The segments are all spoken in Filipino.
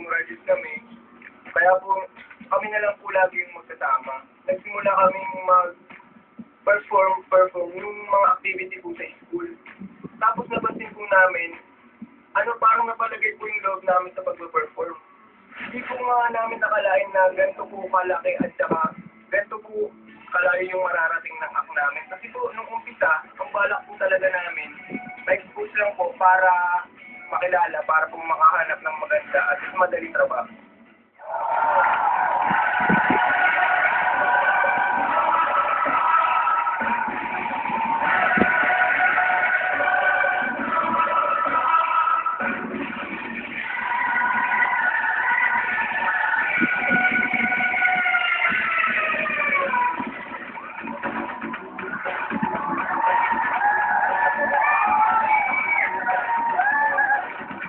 bagong graduate kami. Kaya po, kami na lang po lagi yung magkasama. Nagsimula kaming perform yung mga activity po sa school. Tapos napansin po namin, parang napalagay po yung loob namin sa pag-perform. Hindi po nga namin nakalain na ganito po kalaki at saka ganito po kalayo yung mararating ng act namin. Kasi po, nung umpisa, ang balak po talaga namin, ma-expose lang po para makilala, para po makahanap ng maganda at madaling trabaho.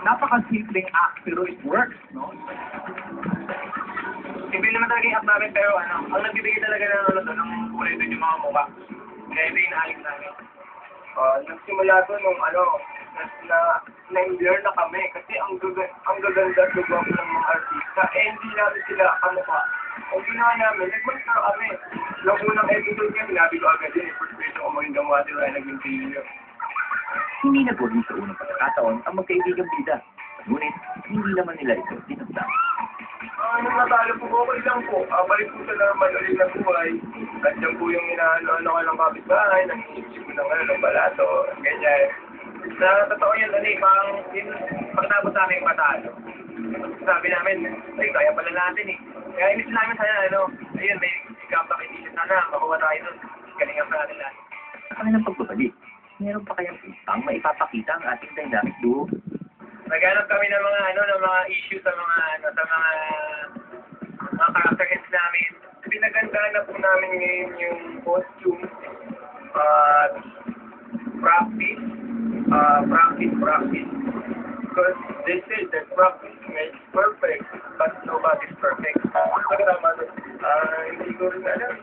Napaka-simpleng act, pero it works, no? Simple naman talaga yung app namin, pero ang nagbibigay talaga ng kulay doon yung mga mukha. Kaya ito yung inaalis namin. Nagsimula doon nung na-learn na kami kasi ang gaganda at gagawin ng mga artista. Hindi namin sila kamukha. Ang ginawa namin, nag-master kami. Nung unang episode niya, sinabi ko agad yun, first person ko maging gamwa sila naging failure. Hindi nagwagi sa unang pagkakataon ang magkaibigang bida. Ngunit, hindi naman nila ito tinagda. Nung natalo po, okay lang po. Balik po sa normal ulit na buhay. At yan po yung inaano ko ng kapitbahay, nangiisip ko ng balato, ganyan. Sa totoo yan, parang pagtapos namin yung matalo. Sabi namin, ay, kaya pala natin eh. Kaya inis namin sana, ayun, may comeback inisip sana, makuha tayo nun. Galingan pa natin lahat. Sa kanilang pagbabalik, meron pa kayang pang maipapakita ang ating dynamic duo? Naghanap kami ng mga issue sa mga character heads namin. Pinagandaan na po namin ngayon yung costume, practice. Because they say that practice makes perfect, but nobody's perfect. Hindi ko rin alam.